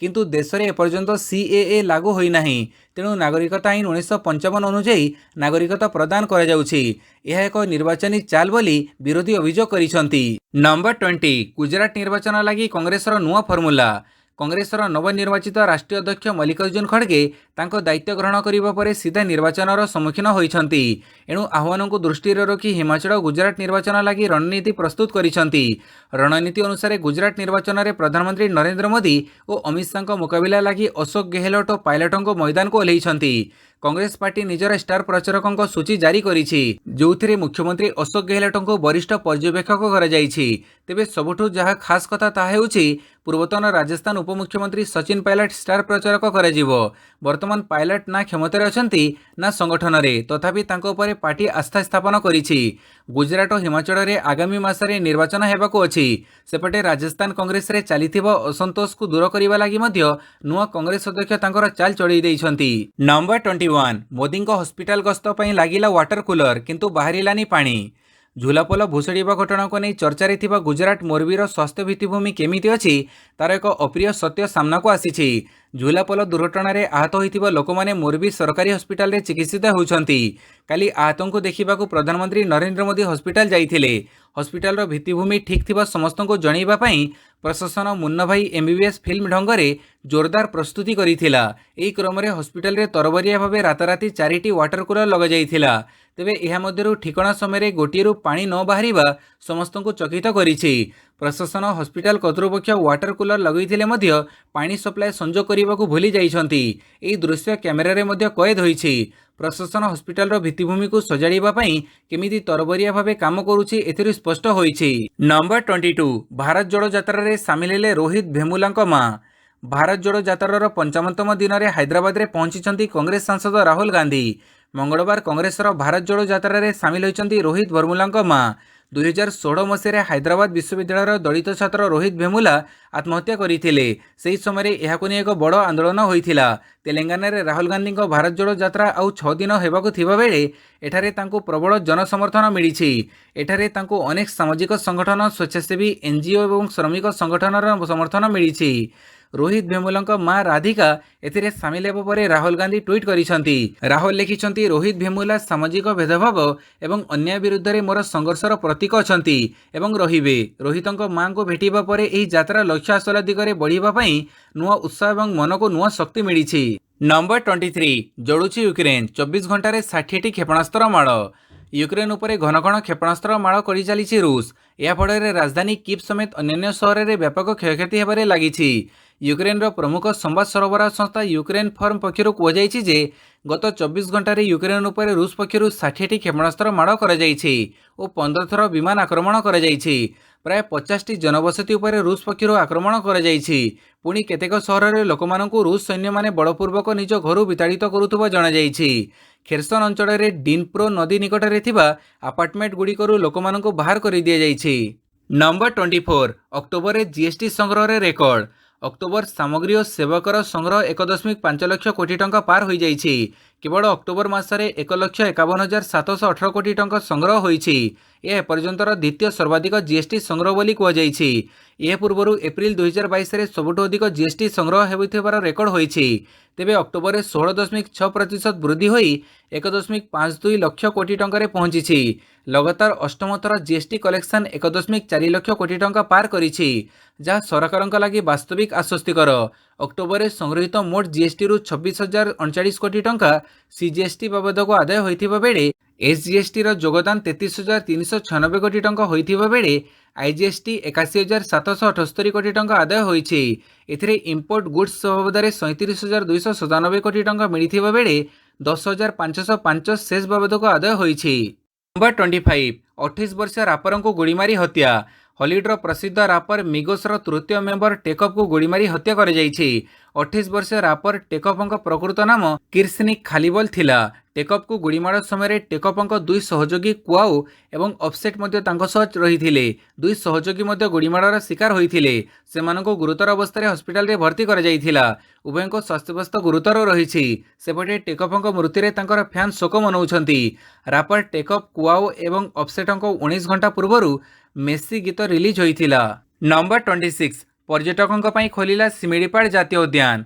किंतु देश में एपर्यंत सीएए लागू होई नाही। तेणु नागरिकता आईन 1955 अनुଯାयी नागरिकता प्रदान करा जाउछि। यह एक निर्वाचनी चाल बोली विरोधी अभियोग करिसंती। नंबर 20 गुजरात निर्वाचन लगी कांग्रेस नुआ फर्मुला। କଂଗ୍ରେସର ନବନିର୍ବାଚିତ ରାଷ୍ଟ୍ରୀୟ ଅଧ୍ୟକ୍ଷ ମଲ୍ଲିକାର୍ଜୁନ ଖଡ଼ଗେ ତାଙ୍କ ଦାୟିତ୍ୱ ଗ୍ରହଣ କରିବା ପରେ ସିଧା ନିର୍ବାଚନର ସମ୍ମୁଖୀନ ହୋଇଛନ୍ତି। ଏଣୁ ଆହ୍ୱାନକୁ ଦୃଷ୍ଟିରେ ରଖି ହିମାଚଳ ଓ ଗୁଜରାଟ ନିର୍ବାଚନ ଲାଗି ରଣନୀତି ପ୍ରସ୍ତୁତ କରିଛନ୍ତି। ରଣନୀତି ଅନୁସାରେ ଗୁଜରାଟ ନିର୍ବାଚନରେ ପ୍ରଧାନମନ୍ତ୍ରୀ ନରେନ୍ଦ୍ର ମୋଦି ଓ ଅମିତ ଶାହଙ୍କ ମୁକାବିଲା ଲାଗି ଅଶୋକ ଗେହଲଟ ଓ ପାଇଲଟଙ୍କୁ ମଇଦାନକୁ ଓହ୍ଲାଇଛନ୍ତି। କଂଗ୍ରେସ ପାର୍ଟି ନିଜର ଷ୍ଟାର ପ୍ରଚାରକଙ୍କ ସୂଚୀ ଜାରି କରିଛି, ଯେଉଁଥିରେ ମୁଖ୍ୟମନ୍ତ୍ରୀ ଅଶୋକ ଗେହଲଟଙ୍କୁ ବରିଷ୍ଠ ପର୍ଯ୍ୟବେକ୍ଷକ କରାଯାଇଛି। ତେବେ ସବୁଠୁ ଯାହା ଖାସ୍ କଥା ତାହା ହେଉଛି ପୂର୍ବତନ ରାଜସ୍ଥାନ ଉପମୁଖ୍ୟମନ୍ତ୍ରୀ ସଚିନ ପାଇଲଟ ଷ୍ଟାର ପ୍ରଚାରକ କରାଯିବ। ବର୍ତ୍ତମାନ ପାଇଲଟ ନା କ୍ଷମତାରେ ଅଛନ୍ତି ନା ସଂଗଠନରେ, ତଥାପି ତାଙ୍କ ଉପରେ ପାର୍ଟି ଆସ୍ଥା ସ୍ଥାପନ କରିଛି। ଗୁଜରାଟ ଓ ହିମାଚଳରେ ଆଗାମୀ ମାସରେ ନିର୍ବାଚନ ହେବାକୁ ଅଛି। ସେପଟେ ରାଜସ୍ଥାନ କଂଗ୍ରେସରେ ଚାଲିଥିବା ଅସନ୍ତୋଷକୁ ଦୂର କରିବା ଲାଗି ମଧ୍ୟ ନୂଆ କଂଗ୍ରେସ ଅଧ୍ୟକ୍ଷ ତାଙ୍କର ଚାଲ ଚଢ଼େଇ ଦେଇଛନ୍ତି। ନମ୍ବର 21 ମୋଦିଙ୍କ ହସ୍ପିଟାଲ ଗସ୍ତ ପାଇଁ ଲାଗିଲା ୱାଟର କୁଲର, କିନ୍ତୁ ବାହାରିଲାନି ପାଣି। ଝୁଲାପୋଲ ଭୁଷୁଡ଼ିବା ଘଟଣାକୁ ନେଇ ଚର୍ଚ୍ଚାରେ ଥିବା ଗୁଜରାଟ ମୋରବୀର ସ୍ୱାସ୍ଥ୍ୟ ଭିତ୍ତିଭୂମି କେମିତି ଅଛି ତାର ଏକ ଅପ୍ରିୟ ସତ୍ୟ ସାମ୍ନାକୁ ଆସିଛି। ଝୁଲାପୋଲ ଦୁର୍ଘଟଣାରେ ଆହତ ହୋଇଥିବା ଲୋକମାନେ ମୋରବୀ ସରକାରୀ ହସ୍ପିଟାଲରେ ଚିକିତ୍ସିତ ହେଉଛନ୍ତି। କାଲି ଆହତଙ୍କୁ ଦେଖିବାକୁ ପ୍ରଧାନମନ୍ତ୍ରୀ ନରେନ୍ଦ୍ର ମୋଦି ହସ୍ପିଟାଲ ଯାଇଥିଲେ। ହସ୍ପିଟାଲର ଭିତ୍ତିଭୂମି ଠିକ୍ ଥିବା ସମସ୍ତଙ୍କୁ ଜଣାଇବା ପାଇଁ ପ୍ରଶାସନ ମୁନ୍ନାଭାଇ MBBS ଫିଲ୍ମ ଢଙ୍ଗରେ ଜୋରଦାର ପ୍ରସ୍ତୁତି କରିଥିଲା। ଏହି କ୍ରମରେ ହସ୍ପିଟାଲରେ ତରବରିଆ ଭାବେ ରାତାରାତି 4ଟି ୱାଟର କୁଲର ଲଗାଯାଇଥିଲା। ତେବେ ଏହା ମଧ୍ୟରୁ ଠିକଣା ସମୟରେ ଗୋଟିଏରୁ ପାଣି ନ ବାହାରିବା ସମସ୍ତଙ୍କୁ ଚକିତ କରିଛି। ପ୍ରଶାସନ ହସ୍ପିଟାଲ କର୍ତ୍ତୃପକ୍ଷ ୱାଟର କୁଲର ଲଗାଇଥିଲେ ମଧ୍ୟ ପାଣି ସପ୍ଲାଏ ସଂଯୋଗ କରିବାକୁ ଭୁଲି ଯାଇଛନ୍ତି। ଏହି ଦୃଶ୍ୟ କ୍ୟାମେରାରେ ମଧ୍ୟ କଏଦ ହୋଇଛି। ପ୍ରଶାସନ ହସ୍ପିଟାଲର ଭିତ୍ତିଭୂମିକୁ ସଜାଡ଼ିବା ପାଇଁ କେମିତି ତରବରିଆ ଭାବେ କାମ କରୁଛି ଏଥିରୁ ସ୍ପଷ୍ଟ ହୋଇଛି। ନମ୍ବର 22 ଭାରତ ଯୋଡ଼ୋ ଯାତ୍ରାରେ ସାମିଲ ହେଲେ ରୋହିତ ଭେମୁଲାଙ୍କ ମା। ଭାରତ ଯୋଡ଼ୋ ଯାତ୍ରାର 55ତମ ଦିନରେ ହାଇଦ୍ରାବାଦରେ ପହଞ୍ଚିଛନ୍ତି କଂଗ୍ରେସ ସାଂସଦ ରାହୁଲ ଗାନ୍ଧୀ। ମଙ୍ଗଳବାର କଂଗ୍ରେସର ଭାରତ ଯୋଡ଼ୋ ଯାତ୍ରାରେ ସାମିଲ ହୋଇଛନ୍ତି ରୋହିତ ଭେମୁଲାଙ୍କ ମା। 2016 ମସିହାରେ ହାଇଦ୍ରାବାଦ ବିଶ୍ୱବିଦ୍ୟାଳୟର ଦଳିତ ଛାତ୍ର ରୋହିତ ଭେମୁଲା ଆତ୍ମହତ୍ୟା କରିଥିଲେ। ସେହି ସମୟରେ ଏହାକୁ ନେଇ ଏକ ବଡ଼ ଆନ୍ଦୋଳନ ହୋଇଥିଲା। ତେଲେଙ୍ଗାନାରେ ରାହୁଲ ଗାନ୍ଧୀଙ୍କ ଭାରତ ଯୋଡ଼ୋ ଯାତ୍ରା ଆଉ 6 ଦିନ ହେବାକୁ ଥିବା ବେଳେ ଏଠାରେ ତାଙ୍କୁ ପ୍ରବଳ ଜନସମର୍ଥନ ମିଳିଛି। ଏଠାରେ ତାଙ୍କୁ ଅନେକ ସାମାଜିକ ସଂଗଠନ, ସ୍ୱେଚ୍ଛାସେବୀ NGO ଏବଂ ଶ୍ରମିକ ସଂଗଠନର ସମର୍ଥନ ମିଳିଛି। ରୋହିତ ଭେମୁଲାଙ୍କ ମା ରାଧିକା ଏଥିରେ ସାମିଲ ହେବା ପରେ ରାହୁଲ ଗାନ୍ଧୀ ଟ୍ୱିଟ୍ କରିଛନ୍ତି। ରାହୁଲ ଲେଖିଛନ୍ତି, ରୋହିତ ଭେମୁଲା ସାମାଜିକ ଭେଦଭାବ ଏବଂ ଅନ୍ୟାୟ ବିରୁଦ୍ଧରେ ମୋର ସଂଘର୍ଷର ପ୍ରତୀକ ଅଛନ୍ତି ଏବଂ ରହିବେ। ରୋହିତଙ୍କ ମାଙ୍କୁ ଭେଟିବା ପରେ ଏହି ଯାତ୍ରା ଲକ୍ଷ୍ୟ ହାସଲ ଦିଗରେ ବଢ଼ିବା ପାଇଁ ନୂଆ ଉତ୍ସାହ ଏବଂ ମନକୁ ନୂଆ ଶକ୍ତି ମିଳିଛି। ନମ୍ବର 23 ଜଳୁଛି ୟୁକ୍ରେନ, 24 ଘଣ୍ଟାରେ 60ଟି କ୍ଷେପଣାସ୍ତ୍ର ମାଡ଼। ୟୁକ୍ରେନ ଉପରେ ଘନ ଘନ କ୍ଷେପଣାସ୍ତ୍ର ମାଡ଼ କରିଚାଲିଛି ରୁଷ। ଏହାଫଳରେ ରାଜଧାନୀ କିଭ୍ ସମେତ ଅନ୍ୟାନ୍ୟ ସହରରେ ବ୍ୟାପକ କ୍ଷୟକ୍ଷତି ହେବାରେ ଲାଗିଛି। ୟୁକ୍ରେନର ପ୍ରମୁଖ ସମ୍ବାଦ ସରବରାହ ସଂସ୍ଥା ୟୁକ୍ରେନ ଫର୍ମ ପକ୍ଷରୁ କୁହାଯାଇଛି ଯେ ଗତ 24 ଘଣ୍ଟାରେ ୟୁକ୍ରେନ ଉପରେ ରୁଷ ପକ୍ଷରୁ 60ଟି କ୍ଷେପଣାସ୍ତ୍ର ମାଡ଼ କରାଯାଇଛି ଓ 15 ଥର ବିମାନ ଆକ୍ରମଣ କରାଯାଇଛି। ପ୍ରାୟ 50ଟି ଜନବସତି ଉପରେ ରୁଷ ପକ୍ଷରୁ ଆକ୍ରମଣ କରାଯାଇଛି। ପୁଣି କେତେକ ସହରରେ ଲୋକମାନଙ୍କୁ ରୁଷ ସୈନ୍ୟମାନେ ବଳପୂର୍ବକ ନିଜ ଘରୁ ବିତାଡ଼ିତ କରୁଥିବା ଜଣାଯାଇଛି। ଖେର୍ସନ ଅଞ୍ଚଳରେ ଡିନପ୍ରୋ ନଦୀ ନିକଟରେ ଥିବା ଆପାର୍ଟମେଣ୍ଟଗୁଡ଼ିକରୁ ଲୋକମାନଙ୍କୁ ବାହାର କରିଦିଆଯାଇଛି। ନମ୍ବର 24 ଅକ୍ଟୋବରରେ GST ସଂଗ୍ରହରେ ରେକର୍ଡ। ଅକ୍ଟୋବର ସାମଗ୍ରୀ ଓ ସେବା କର ସଂଗ୍ରହ 1.5 ଲକ୍ଷ କୋଟି ଟଙ୍କା ପାର ହୋଇଯାଇଛି। କେବଳ ଅକ୍ଟୋବର ମାସରେ 1,51,718 କୋଟି ଟଙ୍କା ସଂଗ୍ରହ ହୋଇଛି। ଏହା ଏପର୍ଯ୍ୟନ୍ତର ଦ୍ୱିତୀୟ ସର୍ବାଧିକ GST ସଂଗ୍ରହ ବୋଲି କୁହାଯାଇଛି। ଏହା ପୂର୍ବରୁ ଏପ୍ରିଲ 2022ରେ ସବୁଠୁ ଅଧିକ GST ସଂଗ୍ରହ ହେଉଥିବାର ରେକର୍ଡ ହୋଇଛି। ତେବେ ଅକ୍ଟୋବରରେ 16.6% ବୃଦ୍ଧି ହୋଇ 1.52 ଲକ୍ଷ କୋଟି ଟଙ୍କାରେ ପହଞ୍ଚିଛି। ଲଗାତାର ଅଷ୍ଟମ ଥର GST କଲେକ୍ସନ 1.4 ଲକ୍ଷ କୋଟି ଟଙ୍କା ପାର କରିଛି, ଯାହା ସରକାରଙ୍କ ଲାଗି ବାସ୍ତବିକ ଆଶ୍ୱସ୍ତିକର। ଅକ୍ଟୋବରରେ ସଂଗୃହୀତ ମୋଟ GSTରୁ 26,039 କୋଟି ଟଙ୍କା CGST ବାବଦକୁ ଆଦାୟ ହୋଇଥିବା ବେଳେ SGSTର ଯୋଗଦାନ 33,396 କୋଟି ଟଙ୍କା ହୋଇଥିବା ବେଳେ IGST 81,778 କୋଟି ଟଙ୍କା ଆଦାୟ ହୋଇଛି। ଏଥିରେ ଇମ୍ପୋର୍ଟ ଗୁଡ୍ସ ବାବଦରେ 37,297 କୋଟି ଟଙ୍କା ମିଳିଥିବା ବେଳେ 10,505 ସେସ୍ ବାବଦକୁ ଆଦାୟ ହୋଇଛି। ନମ୍ବର 25 28 ବର୍ଷୀୟ ରାପରଙ୍କୁ ଗୁଳିମାରି ହତ୍ୟା। ହଲିଉଡର ପ୍ରସିଦ୍ଧ ରାପର ମିଗୋସର ତୃତୀୟ ମେମ୍ବର ଟେକଅଫ୍କୁ ଗୁଳିମାରି ହତ୍ୟା କରାଯାଇଛି। 28 ବର୍ଷୀୟ ରାପର ଟେକଅଫ୍ଙ୍କ ପ୍ରକୃତ ନାମ କିର୍ସନିକ୍ ଖାଲିବଲ ଥିଲା। ଟେକଅଫ୍କୁ ଗୁଳିମାଡ଼ ସମୟରେ ଟେକଅଫ୍ଙ୍କ ଦୁଇ ସହଯୋଗୀ କୁଆଉ ଏବଂ ଅଫ୍ସେଟ୍ ମଧ୍ୟ ତାଙ୍କ ସହ ରହିଥିଲେ। ଦୁଇ ସହଯୋଗୀ ମଧ୍ୟ ଗୁଳିମାଡ଼ର ଶିକାର ହୋଇଥିଲେ। ସେମାନଙ୍କୁ ଗୁରୁତର ଅବସ୍ଥାରେ ହସ୍ପିଟାଲରେ ଭର୍ତ୍ତି କରାଯାଇଥିଲା। ଉଭୟଙ୍କ ସ୍ୱାସ୍ଥ୍ୟାବସ୍ଥା ଗୁରୁତର ରହିଛି। ସେପଟେ ଟେକଅଫ୍ଙ୍କ ମୃତ୍ୟୁରେ ତାଙ୍କର ଫ୍ୟାନ୍ ଶୋକ ମନାଉଛନ୍ତି। ରାପର ଟେକଅଫ୍, କୁଆଉ ଏବଂ ଅଫ୍ସେଟ୍ଙ୍କ 19 ଘଣ୍ଟା ପୂର୍ବରୁ ମେସି ଗୀତ ରିଲିଜ୍ ହୋଇଥିଲା। ନମ୍ବର 26 ପର୍ଯ୍ୟଟକଙ୍କ ପାଇଁ ଖୋଲିଲା ଶିମିଳିପାଳ ଜାତୀୟ ଉଦ୍ୟାନ।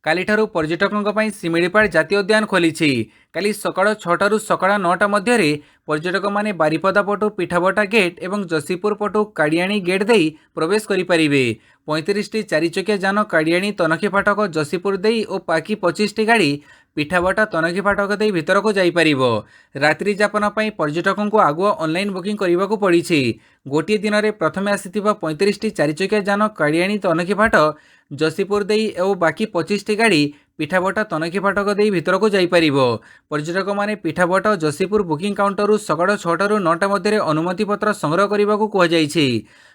କାଲିଠାରୁ ପର୍ଯ୍ୟଟକଙ୍କ ପାଇଁ ଶିମିଳିପାଳ ଜାତୀୟ ଉଦ୍ୟାନ ଖୋଲିଛି। କାଲି ସକାଳ 6ଟାରୁ ସକାଳ 9ଟା ମଧ୍ୟରେ ପର୍ଯ୍ୟଟକମାନେ ବାରିପଦା ପଟୁ ପିଠାବଟା ଗେଟ୍ ଏବଂ ଯଶୀପୁର ପଟୁ କାଡ଼ିଆଣି ଗେଟ୍ ଦେଇ ପ୍ରବେଶ କରିପାରିବେ। 35ଟି ଚାରିଚକିଆ ଯାନ କାଡ଼ିଆଣି ତନଖି ଫାଟକ ଯଶୀପୁର ଦେଇ ଓ ବାକି 25ଟି ଗାଡ଼ି ପିଠାବଟା ତନଖି ଫାଟକ ଦେଇ ଭିତରକୁ ଯାଇପାରିବ। ରାତ୍ରି ଯାପନ ପାଇଁ ପର୍ଯ୍ୟଟକଙ୍କୁ ଆଗୁଆ ଅନଲାଇନ୍ ବୁକିଂ କରିବାକୁ ପଡ଼ିଛି। ଗୋଟିଏ ଦିନରେ ପ୍ରଥମେ ଆସିଥିବା 35ଟି ଚାରିଚକିଆ ଯାନ କାଡ଼ିଆଣି ତନଖି ଫାଟ ଯଶୀପୁର ଦେଇ ଓ ବାକି 25ଟି ଗାଡ଼ି ପିଠାବଟା ତନଖି ଫାଟକ ଦେଇ ଭିତରକୁ ଯାଇପାରିବ। ପର୍ଯ୍ୟଟକମାନେ ପିଠାବଟା ଓ ଯଶୀପୁର ବୁକିଂ କାଉଣ୍ଟରରୁ ସକାଳ 6ଟାରୁ 9ଟା ମଧ୍ୟରେ ଅନୁମତିପତ୍ର ସଂଗ୍ରହ କରିବାକୁ କୁହାଯାଇଛି।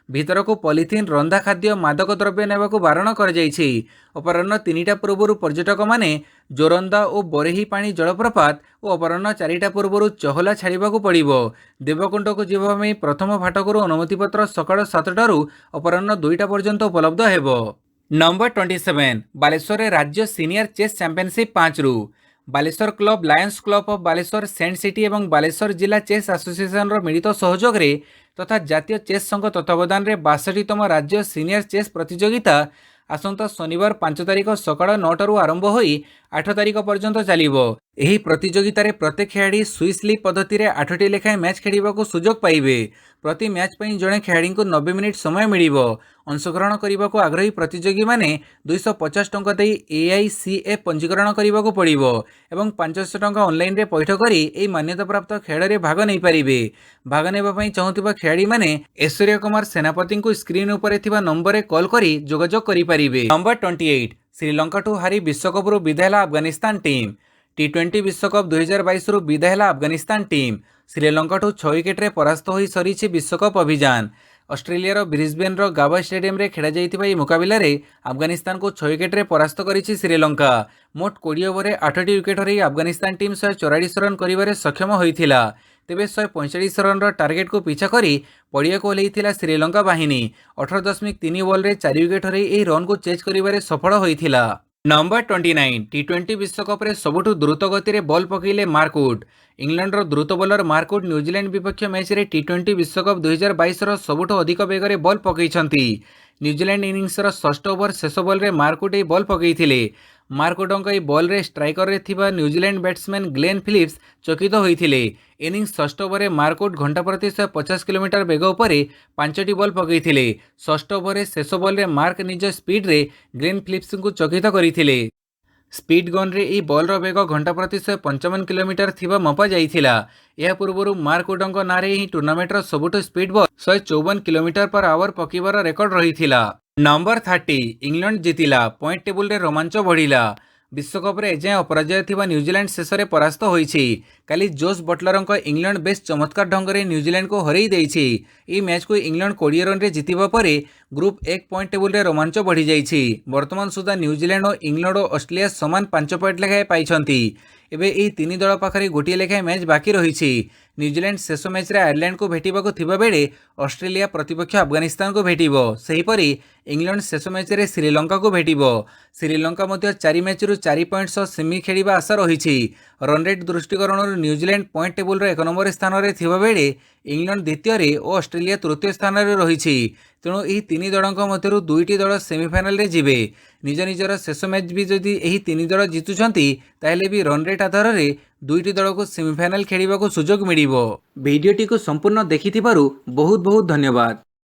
ଭିତରକୁ ପଲିଥିନ୍, ରନ୍ଧା ଖାଦ୍ୟ, ମାଦକ ଦ୍ରବ୍ୟ ନେବାକୁ ବାରଣ କରାଯାଇଛି। ଅପରାହ୍ନ 3ଟା ପୂର୍ବରୁ ପର୍ଯ୍ୟଟକମାନେ ଜୋରନ୍ଦା ଓ ବରେହି ପାଣି ଜଳପ୍ରପାତ ଓ ଅପରାହ୍ନ 4ଟା ପୂର୍ବରୁ ଚହଲା ଛାଡ଼ିବାକୁ ପଡ଼ିବ। ଦେବକୁଣ୍ଡକୁ ଯିବା ପାଇଁ ପ୍ରଥମ ଫାଟକରୁ ଅନୁମତିପତ୍ର ସକାଳ 7ଟାରୁ ଅପରାହ୍ନ 2ଟା ପର୍ଯ୍ୟନ୍ତ ଉପଲବ୍ଧ ହେବ। ନମ୍ବର 27 ବାଲେଶ୍ୱରରେ ରାଜ୍ୟ ସିନିୟର ଚେସ୍ ଚାମ୍ପିଅନସିପ୍ 5ରୁ Balasore club, Lions club of Balasore, saint city ଏବଂ ବାଲେଶ୍ୱର ଜିଲ୍ଲା ଚେସ୍ ଆସୋସିଏସନର ମିଳିତ ସହଯୋଗରେ ତଥା ଜାତୀୟ ଚେସ୍ ସଂଘ ତତ୍ତ୍ୱାବଧାନରେ 62ତମ ରାଜ୍ୟ ସିନିୟର ଚେସ୍ ପ୍ରତିଯୋଗିତା ଆସନ୍ତା ଶନିବାର 5 ତାରିଖ ସକାଳ 9ଟାରୁ ଆରମ୍ଭ ହୋଇ 8 ତାରିଖ ପର୍ଯ୍ୟନ୍ତ ଚାଲିବ। ଏହି ପ୍ରତିଯୋଗିତାରେ ପ୍ରତ୍ୟେକ ଖେଳାଳି ସୁଇସ୍ ଲିଗ୍ ପଦ୍ଧତିରେ 8ଟି ଲେଖାଏଁ ମ୍ୟାଚ୍ ଖେଳିବାକୁ ସୁଯୋଗ ପାଇବେ। ପ୍ରତି ମ୍ୟାଚ୍ ପାଇଁ ଜଣେ ଖେଳାଳିଙ୍କୁ 90 ମିନିଟ୍ ସମୟ ମିଳିବ। ଅଂଶଗ୍ରହଣ କରିବାକୁ ଆଗ୍ରହୀ ପ୍ରତିଯୋଗୀମାନେ 250 ଟଙ୍କା ଦେଇ AICF ପଞ୍ଜୀକରଣ କରିବାକୁ ପଡ଼ିବ ଏବଂ 500 ଟଙ୍କା ଅନଲାଇନରେ ପୈଠ କରି ଏହି ମାନ୍ୟତାପ୍ରାପ୍ତ ଖେଳରେ ଭାଗ ନେଇପାରିବେ। ଭାଗ ନେବା ପାଇଁ ଚାହୁଁଥିବା ଖେଳାଳିମାନେ ଐଶ୍ୱର୍ଯ୍ୟ କୁମାର ସେନାପତିଙ୍କୁ ସ୍କ୍ରିନ୍ ଉପରେ ଥିବା ନମ୍ବରରେ କଲ୍ କରି ଯୋଗାଯୋଗ କରିପାରିବେ। ନମ୍ବର 28 ଶ୍ରୀଲଙ୍କାଠୁ ହାରି ବିଶ୍ୱକପରୁ ବିଦାୟ ହେଲା ଆଫଗାନିସ୍ତାନ ଟିମ୍। T20 ବିଶ୍ୱକପ 2022ରୁ ବିଦାୟ ହେଲା ଆଫଗାନିସ୍ତାନ ଟିମ୍। ଶ୍ରୀଲଙ୍କାଠୁ 6 ୱିକେଟରେ ପରାସ୍ତ ହୋଇ ସରିଛି ବିଶ୍ୱକପ ଅଭିଯାନ। ଅଷ୍ଟ୍ରେଲିଆର ବ୍ରିସବେନ୍ର ଗାବା ଷ୍ଟାଡିୟମରେ ଖେଳାଯାଇଥିବା ଏହି ମୁକାବିଲାରେ ଆଫଗାନିସ୍ତାନକୁ 6 ୱିକେଟରେ ପରାସ୍ତ କରିଛି ଶ୍ରୀଲଙ୍କା। ମୋଟ 20 ଓଭରରେ 8ଟି ୱିକେଟ ହରାଇ ଆଫଗାନିସ୍ତାନ ଟିମ୍ 144 ରନ୍ କରିବାରେ ସକ୍ଷମ ହୋଇଥିଲା। ତେବେ 145 ରନ୍ର ଟାର୍ଗେଟକୁ ପିଛା କରି ପଡ଼ିଆକୁ ଓହ୍ଲାଇଥିଲା ଶ୍ରୀଲଙ୍କା ବାହିନୀ। 18.3 ଓଭରରେ 4 ୱିକେଟ ହରାଇ ଏହି ରନ୍କୁ ଚେଜ୍ କରିବାରେ ସଫଳ ହୋଇଥିଲା। ନମ୍ବର 29 T20 ବିଶ୍ୱକପରେ ସବୁଠୁ ଦ୍ରୁତ ଗତିରେ ବଲ୍ ପକାଇଲେ ମାର୍କଉଡ୍। ଇଂଲଣ୍ଡର ଦ୍ରୁତ ବୋଲର ମାର୍କଉଡ୍ ନ୍ୟୁଜିଲ୍ୟାଣ୍ଡ ବିପକ୍ଷ ମ୍ୟାଚରେ T20 ବିଶ୍ୱକପ 2022ର ସବୁଠୁ ଅଧିକ ବେଗରେ ବଲ୍ ପକାଇଛନ୍ତି। ନ୍ୟୁଜିଲ୍ୟାଣ୍ଡ ଇନିଂସର ଷଷ୍ଠ ଓଭର ଶେଷ ବଲ୍ରେ ମାର୍କଉଡ୍ ଏହି ବଲ୍ ପକାଇଥିଲେ। ମାର୍କଉଡ୍ଙ୍କ ଏହି ବଲ୍ରେ ଷ୍ଟ୍ରାଇକରରେ ଥିବା ନ୍ୟୁଜିଲ୍ୟାଣ୍ଡ ବ୍ୟାଟ୍ସମ୍ୟାନ୍ ଗ୍ଲେନ୍ ଫିଲିପ୍ସ ଚକିତ ହୋଇଥିଲେ। ଇନିଂସ ଷଷ୍ଠ ଓଭରରେ ମାର୍କଉଡ୍ ଘଣ୍ଟା ପ୍ରତି 150 କିଲୋମିଟର ବେଗ ଉପରେ 5ଟି ବଲ୍ ପକାଇଥିଲେ। ଷଷ୍ଠ ଓଭରରେ ଶେଷ ବଲ୍ରେ ମାର୍କ ନିଜ ସ୍ପିଡ୍ରେ ଗ୍ଲେନ୍ ଫିଲିପ୍ସଙ୍କୁ ଚକିତ କରିଥିଲେ। ସ୍ପିଡ୍ ଗନ୍ରେ ଏହି ବଲ୍ର ବେଗ ଘଣ୍ଟା ପ୍ରତି 155 କିଲୋମିଟର ଥିବା ମପା ଯାଇଥିଲା। ଏହା ପୂର୍ବରୁ ମାର୍କଉଡ୍ଙ୍କ ନାଁରେ ଏହି ଟୁର୍ଣ୍ଣାମେଣ୍ଟର ସବୁଠୁ speed ball 154 kilometre per hour ପକାଇବାର ରେକର୍ଡ ରହିଥିଲା। ନମ୍ବର 30 ଇଂଲଣ୍ଡ ଜିତିଲା, ପଏଣ୍ଟ ଟେବୁଲରେ ରୋମାଞ୍ଚ ବଢ଼ିଲା। ବିଶ୍ୱକପରେ ଏଯାଏଁ ଅପରାଜୟ ଥିବା ନ୍ୟୁଜିଲ୍ୟାଣ୍ଡ ଶେଷରେ ପରାସ୍ତ ହୋଇଛି। କାଲି ଜୋସ୍ ବଟଲରଙ୍କ ଇଂଲଣ୍ଡ ବେଶ୍ ଚମତ୍କାର ଢଙ୍ଗରେ ନ୍ୟୁଜିଲ୍ୟାଣ୍ଡକୁ ହରାଇ ଦେଇଛି। ଏହି ମ୍ୟାଚ୍କୁ ଇଂଲଣ୍ଡ 20 ରନ୍ରେ ଜିତିବା ପରେ ଗ୍ରୁପ୍ 1 ପଏଣ୍ଟ ଟେବୁଲରେ ରୋମାଞ୍ଚ ବଢ଼ିଯାଇଛି। ବର୍ତ୍ତମାନ ସୁଦ୍ଧା ନ୍ୟୁଜିଲ୍ୟାଣ୍ଡ ଓ ଇଂଲଣ୍ଡ ଓ ଅଷ୍ଟ୍ରେଲିଆ ସମାନ 5 ପଏଣ୍ଟ ଲେଖାଏଁ ପାଇଛନ୍ତି। ଏବେ ଏହି ତିନି ଦଳ ପାଖରେ ଗୋଟିଏ ଲେଖାଏଁ ମ୍ୟାଚ୍ ବାକି ରହିଛି। ନ୍ୟୁଜିଲ୍ୟାଣ୍ଡ ଶେଷ ମ୍ୟାଚ୍ରେ ଆୟାରଲ୍ୟାଣ୍ଡକୁ ଭେଟିବାକୁ ଥିବାବେଳେ ଅଷ୍ଟ୍ରେଲିଆ ପ୍ରତିପକ୍ଷ ଆଫଗାନିସ୍ତାନକୁ ଭେଟିବ। ସେହିପରି ଇଂଲଣ୍ଡ ଶେଷ ମ୍ୟାଚ୍ରେ ଶ୍ରୀଲଙ୍କାକୁ ଭେଟିବ। ଶ୍ରୀଲଙ୍କା ମଧ୍ୟ 4 ମ୍ୟାଚ୍ରୁ 4 ପଏଣ୍ଟ ସହ ସେମି ଖେଳିବା ଆଶା ରହିଛି। ରନ୍ରେଟ୍ ଦୃଷ୍ଟିକୋଣରୁ ନ୍ୟୁଜିଲ୍ୟାଣ୍ଡ ପଏଣ୍ଟ ଟେବୁଲର 1 ନମ୍ବର ସ୍ଥାନରେ ଥିବାବେଳେ ଇଂଲଣ୍ଡ ଦ୍ୱିତୀୟରେ ଓ ଅଷ୍ଟ୍ରେଲିଆ ତୃତୀୟ ସ୍ଥାନରେ ରହିଛି। ତେଣୁ ଏହି ତିନି ଦଳଙ୍କ ମଧ୍ୟରୁ 2ଟି ଦଳ ସେମିଫାଇନାଲରେ ଯିବେ। ନିଜ ନିଜର ଶେଷ ମ୍ୟାଚ୍ ବି ଯଦି ଏହି ତିନି ଦଳ ଜିତୁଛନ୍ତି ତାହେଲେ ବି ରନ୍ରେଟ୍ ଆଧାରରେ 2ଟି ଦଳକୁ ସେମିଫାଇନାଲ ଖେଳିବାକୁ ସୁଯୋଗ ମିଳିବ। ଭିଡ଼ିଓଟିକୁ ସମ୍ପୂର୍ଣ୍ଣ ଦେଖିଥିବାରୁ ବହୁତ ବହୁତ ଧନ୍ୟବାଦ।